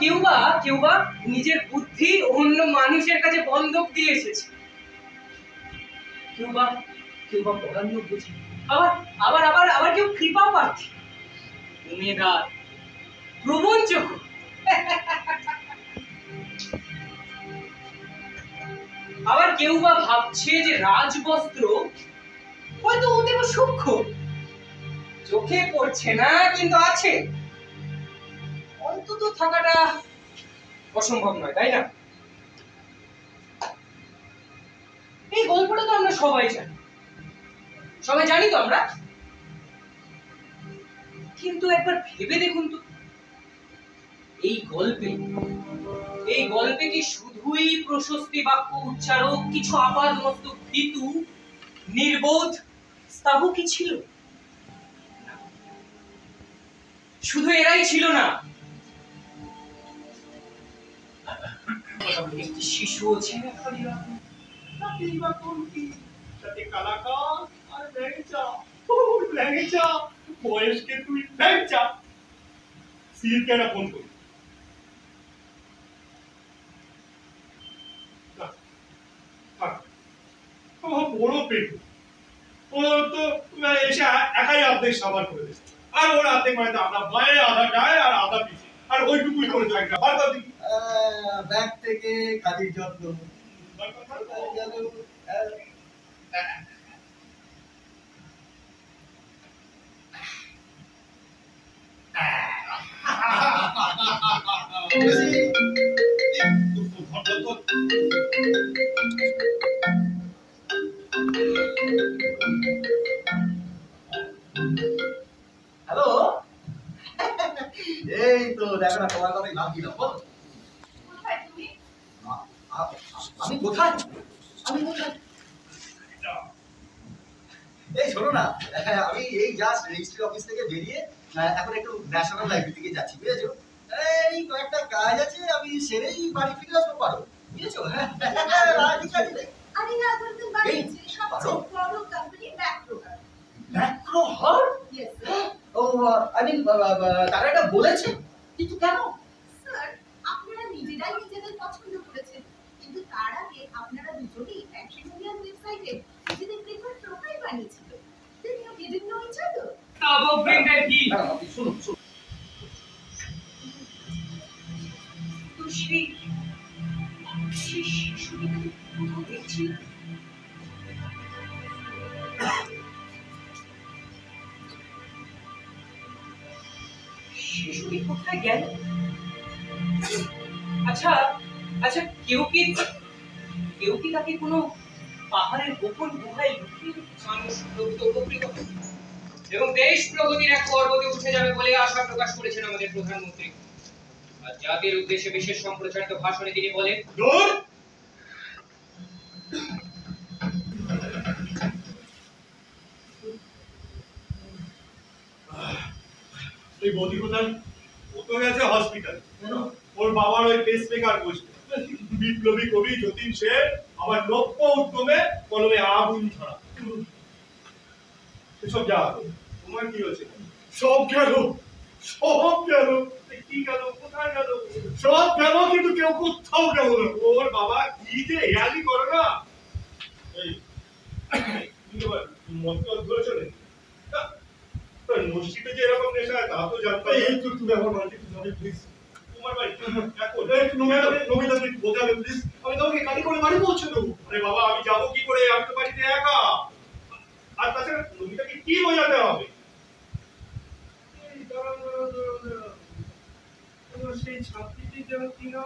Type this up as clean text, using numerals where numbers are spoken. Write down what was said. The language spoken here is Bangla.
কেউ বা নিজের বুদ্ধি অন্য মানুষের কাছে বন্ধক দিয়ে এসেছে। কেউ বা পরান্ন বুঝি, আবার আবার আবার আবার কেউ কৃপা প্রার্থী, উমেদার, প্রবঞ্চক। আবার কেউ বা ভাবছে যে রাজবস্ত্র হয়তো অতীব সূক্ষ্ম, চোখে পড়ছে না কিন্তু আছে, অন্তত থাকাটা অসম্ভব নয়, তাই না? এই গল্পটা তো আমরা সবাই জানি তো আমরা, কিন্তু একবার ভেবে দেখুন তো, এই গল্পে কি শুধুই প্রশস্তি বাক্য উচ্চারক, কিছু আপাদ মস্তক ভীতু নির্বোধ স্তাবকই ছিল? শুধু এরাই ছিল না, একটি শিশুও ছিল। বয়সকে তুই ল্যাংচা সিলকেরা ফোন করি বড় পেট, ও তো এসে একাই অর্ধেক সাবার করে দিচ্ছে, আর ওর অর্ধেক মানে আধা ভয়ে আধা গায়ে আর আধা পিছিয়ে, আর ওইটুকুই করে থাকবে। বারবার দেখি ব্যাগ থেকে কাজের যত্ন হ্যালো, এই তো দেখো না, তোমার কথাই ভাবছিলাম। বল আমি কোথায়, এই শোনো না, আমি এই জাস্ট রেজিস্ট্রি অফিস থেকে বেরিয়ে এখন একটু ন্যাশনাল লাইব্রেরি থেকে যাচ্ছি, বুঝেছো? এই কয়েকটা কাজ আছে, আমি সেরেই বাড়ি ফিরে আসবো, পারো? বুঝেছো? হ্যাঁ, ঠিক আছে। আরে না, বলতে পারি সবচেয়ে বড় কোম্পানি ম্যাক্রো হল। ইয়েস ও আই মিন তারা এটা বলেছে, কিন্তু কেন? স্যার, আপনারা নিজেরাই নিজেদের পছন্দ করেছেন, কিন্তু তার আগে আপনারা দুজনেই ম্যাট্রিমোনিয়াল ওয়েবসাইটে নিজেদের প্রেফার্ড প্রোফাইল বানিয়েছিল। Then you didn't know each other. স্তাবক ব্রেন্ডার কি? শুনুন তো সেই শিশুটিকে কোথাও দেখছি না। শিশুটি কোথায় গেল? আচ্ছা, কেউ কি তাকে কোনো পাহাড়ের গোপন গুহায় লুকিয়ে রেখেছে? মানুষ উপকৃত এবং দেশ প্রগতির এক পর্বতে উঠে যাবে বলে আশা প্রকাশ করেছেন আমাদের প্রধানমন্ত্রী। আর জাতির উদ্দেশ্যে বিশেষ সম্প্রচারিত ভাষণে তিনি বলেন, এই বডি কোথায়? ও তো গেছে হসপিটাল, ওর বাবার ওই পেসমেকার বসবে। বিপ্লবী কবি যতীন সেন আমার লক্ষ উদ্যমে কলমে আগুন ছড়া। এসব যা, তোমার কি হয়েছে? সব গেল, কি গেল, কোথায় গেল? সব গেল, কিন্তু কেউ কোথাও গেল না। ওর বাবা কি যে হেয়ালি করে না, এই মতলব ধরেছো নাকি? মসজিদে যে এরকম নেশা তা তো জানতাম। এই তো তুমি আমার বাড়িতে যাবে প্লিজ, তোমার বাড়ি নমিতাকে বোঝাবে প্লিজ, আমি তোমাকে গাড়ি করে বাড়ি পৌঁছে দেবো। আরে বাবা, আমি যাবো কি করে? আমি তো বাড়িতে একা। আর তাছাড়া নমিতাকে কি বোঝাতে হবে? সেই ছাত্রীটি যেন কিনা